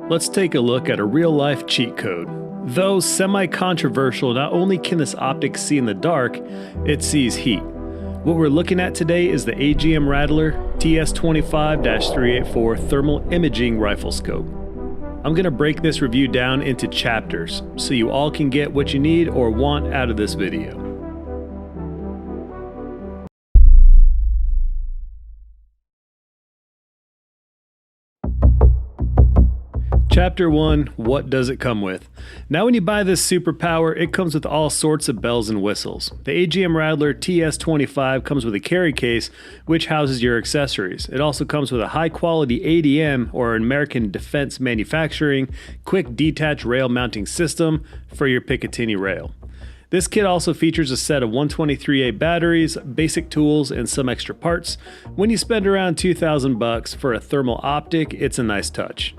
Let's take a look at a real-life cheat code. Though semi-controversial, not only can this optic see in the dark, it sees heat. What we're looking at today is the AGM Rattler TS25-384 thermal imaging rifle scope. I'm going to break this review down into chapters, so you all can get what you need or want out of this video. Chapter 1, what does it come with? Now when you buy this superpower, it comes with all sorts of bells and whistles. The AGM Rattler TS25 comes with a carry case, which houses your accessories. It also comes with a high quality ADM, or American Defense Manufacturing, quick detach rail mounting system for your Picatinny rail. This kit also features a set of 123A batteries, basic tools, and some extra parts. When you spend around $2,000 for a thermal optic, it's a nice touch.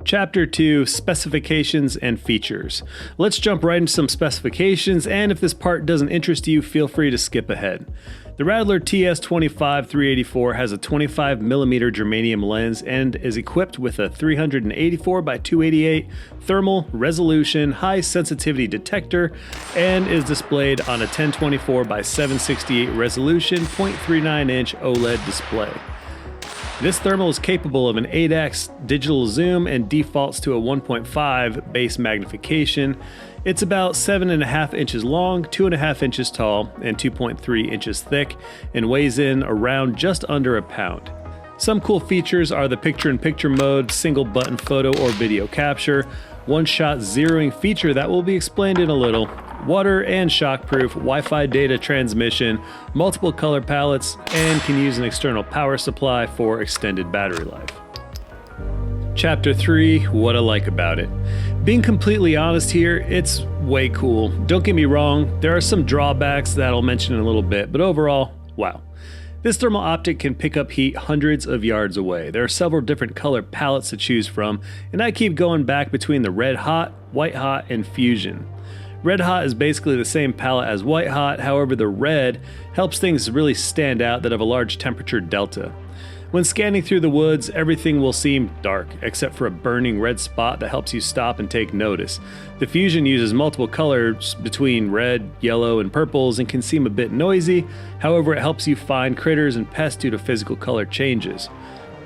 Chapter 2, Specifications and Features. Let's jump right into some specifications, and if this part doesn't interest you, feel free to skip ahead. The Rattler TS25-384 has a 25mm germanium lens and is equipped with a 384x288 thermal resolution high sensitivity detector and is displayed on a 1024x768 resolution 0.39-inch OLED display. This thermal is capable of an 8x digital zoom and defaults to a 1.5 base magnification. It's about 7.5 inches long, 2.5 inches tall, and 2.3 inches thick, and weighs in around just under a pound. Some cool features are the picture-in-picture mode, single button photo or video capture, one-shot zeroing feature that will be explained in a little, water and shockproof, Wi-Fi data transmission, multiple color palettes, and can use an external power supply for extended battery life. Chapter 3, what I like about it. Being completely honest here, it's way cool. Don't get me wrong, there are some drawbacks that I'll mention in a little bit, but overall, wow. This thermal optic can pick up heat hundreds of yards away. There are several different color palettes to choose from, and I keep going back between the red hot, white hot, and fusion. Red hot is basically the same palette as white hot, however the red helps things really stand out that have a large temperature delta. When scanning through the woods, everything will seem dark, except for a burning red spot that helps you stop and take notice. The fusion uses multiple colors between red, yellow, and purples and can seem a bit noisy, however it helps you find critters and pests due to physical color changes.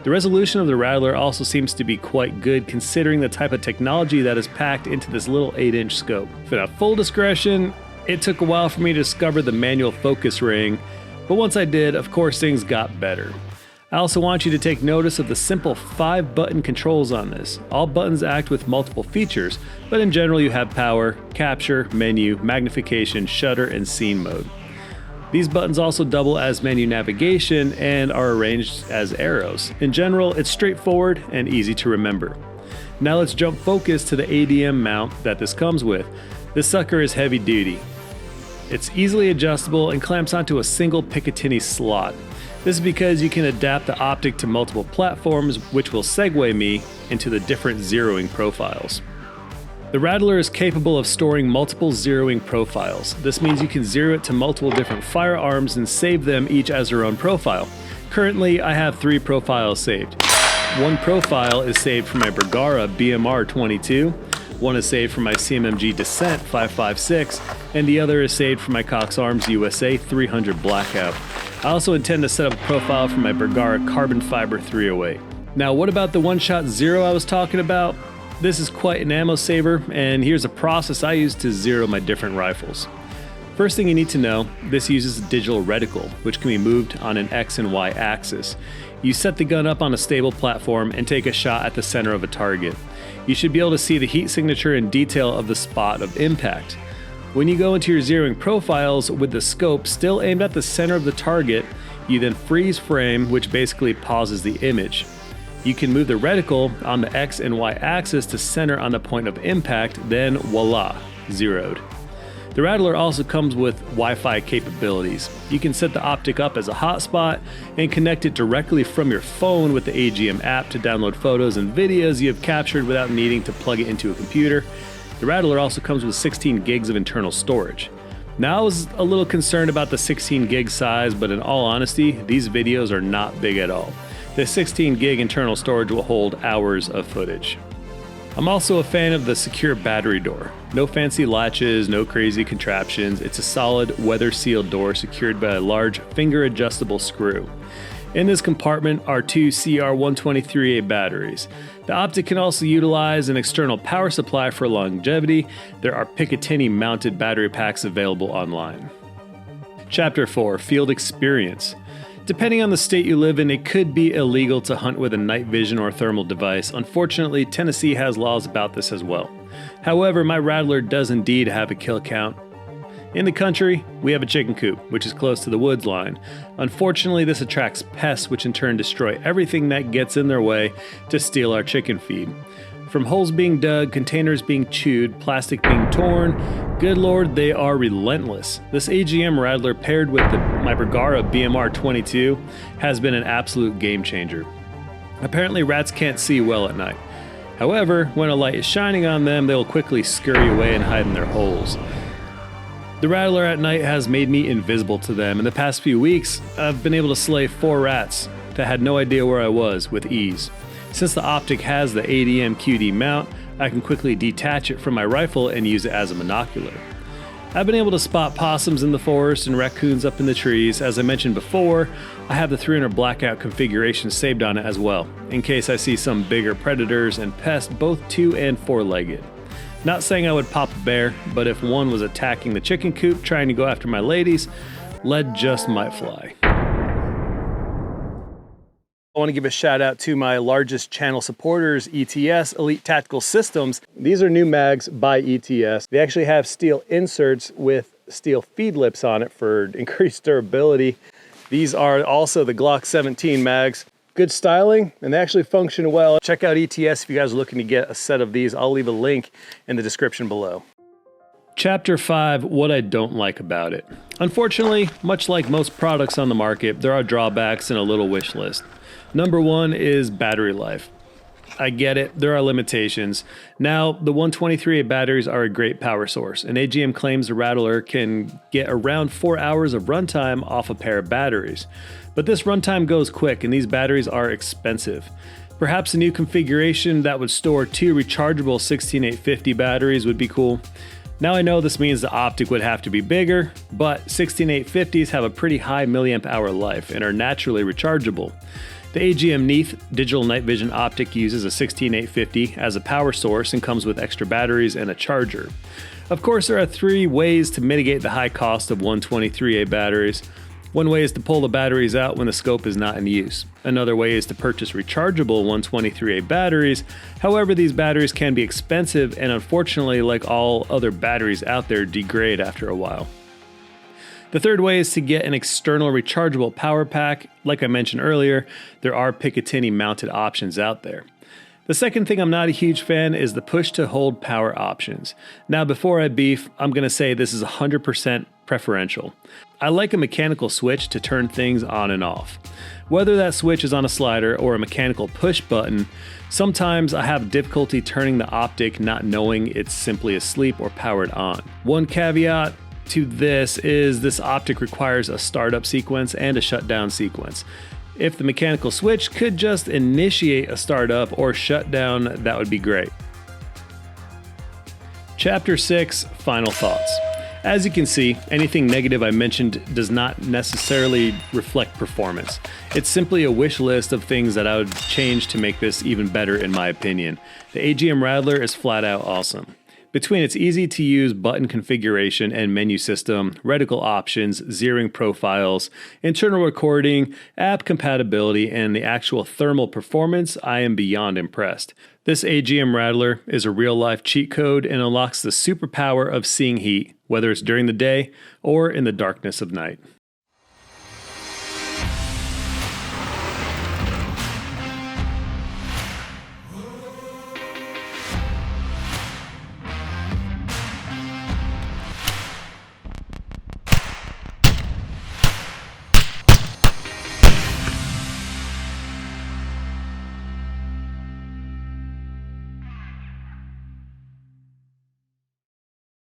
The resolution of the Rattler also seems to be quite good considering the type of technology that is packed into this little 8-inch scope. For full discretion, it took a while for me to discover the manual focus ring, but once I did, of course things got better. I also want you to take notice of the simple 5-button controls on this. All buttons act with multiple features, but in general you have power, capture, menu, magnification, shutter, and scene mode. These buttons also double as menu navigation and are arranged as arrows. In general, it's straightforward and easy to remember. Now let's jump focus to the ADM mount that this comes with. This sucker is heavy duty. It's easily adjustable and clamps onto a single Picatinny slot. This is because you can adapt the optic to multiple platforms, which will segue me into the different zeroing profiles. The Rattler is capable of storing multiple zeroing profiles. This means you can zero it to multiple different firearms and save them each as their own profile. Currently, I have 3 profiles saved. One profile is saved for my Bergara BMR 22, one is saved for my CMMG Descent 556, and the other is saved for my Cox Arms USA 300 Blackout. I also intend to set up a profile for my Bergara Carbon Fiber 308. Now, what about the one-shot zero I was talking about? This is quite an ammo saver, and here's a process I use to zero my different rifles. First thing you need to know, this uses a digital reticle, which can be moved on an X and Y axis. You set the gun up on a stable platform and take a shot at the center of a target. You should be able to see the heat signature and detail of the spot of impact. When you go into your zeroing profiles with the scope still aimed at the center of the target, you then freeze frame, which basically pauses the image. You can move the reticle on the X and Y axis to center on the point of impact, then voila, zeroed. The Rattler also comes with Wi-Fi capabilities. You can set the optic up as a hotspot and connect it directly from your phone with the AGM app to download photos and videos you have captured without needing to plug it into a computer. The Rattler also comes with 16 gigs of internal storage. Now I was a little concerned about the 16 gig size, but in all honesty, these videos are not big at all. The 16 gig internal storage will hold hours of footage. I'm also a fan of the secure battery door. No fancy latches, no crazy contraptions. It's a solid weather-sealed door secured by a large finger-adjustable screw. In this compartment are two CR123A batteries. The Optic can also utilize an external power supply for longevity. There are Picatinny mounted battery packs available online. Chapter 4, Field Experience. Depending on the state you live in, it could be illegal to hunt with a night vision or thermal device. Unfortunately, Tennessee has laws about this as well. However, my Rattler does indeed have a kill count. In the country, we have a chicken coop, which is close to the woods line. Unfortunately, this attracts pests, which in turn destroy everything that gets in their way to steal our chicken feed. From holes being dug, containers being chewed, plastic being torn, good lord, they are relentless. This AGM Rattler paired with my Bergara BMR22 has been an absolute game changer. Apparently rats can't see well at night. However, when a light is shining on them, they will quickly scurry away and hide in their holes. The Rattler at night has made me invisible to them. In the past few weeks, I've been able to slay 4 rats that had no idea where I was with ease. Since the Optic has the ADM QD mount, I can quickly detach it from my rifle and use it as a monocular. I've been able to spot possums in the forest and raccoons up in the trees. As I mentioned before, I have the 300 blackout configuration saved on it as well, in case I see some bigger predators and pests, both 2- and 4-legged. Not saying I would pop a bear, but if one was attacking the chicken coop trying to go after my ladies, lead just might fly. I want to give a shout out to my largest channel supporters, ETS, Elite Tactical Systems. These are new mags by ETS. They actually have steel inserts with steel feed lips on it for increased durability. These are also the Glock 17 mags. Good styling, and they actually function well. Check out ETS if you guys are looking to get a set of these. I'll leave a link in the description below. Chapter 5, what I don't like about it. Unfortunately, much like most products on the market, there are drawbacks and a little wish list. Number 1 is battery life. I get it, there are limitations. Now, the 123A batteries are a great power source, and AGM claims the Rattler can get around 4 hours of runtime off a pair of batteries. But this runtime goes quick, and these batteries are expensive. Perhaps a new configuration that would store 2 rechargeable 16850 batteries would be cool. Now I know this means the Optic would have to be bigger, but 16850s have a pretty high milliamp hour life and are naturally rechargeable. The AGM Neath digital night vision Optic uses a 16850 as a power source and comes with extra batteries and a charger. Of course, there are 3 ways to mitigate the high cost of 123A batteries. One way is to pull the batteries out when the scope is not in use. Another way is to purchase rechargeable 123A batteries. However, these batteries can be expensive and unfortunately, like all other batteries out there, degrade after a while. The third way is to get an external rechargeable power pack. Like I mentioned earlier, there are Picatinny mounted options out there. The second thing I'm not a huge fan is the push-to-hold power options. Now, before I beef, I'm going to say this is 100% preferential. I like a mechanical switch to turn things on and off. Whether that switch is on a slider or a mechanical push button, sometimes I have difficulty turning the Optic not knowing it's simply asleep or powered on. One caveat to this is this Optic requires a startup sequence and a shutdown sequence. If the mechanical switch could just initiate a startup or shutdown, that would be great. Chapter 6, Final Thoughts. As you can see, anything negative I mentioned does not necessarily reflect performance. It's simply a wish list of things that I would change to make this even better in my opinion. The AGM Rattler is flat out awesome. Between its easy-to-use button configuration and menu system, reticle options, zeroing profiles, internal recording, app compatibility, and the actual thermal performance, I am beyond impressed. This AGM Rattler is a real-life cheat code and unlocks the superpower of seeing heat, whether it's during the day or in the darkness of night.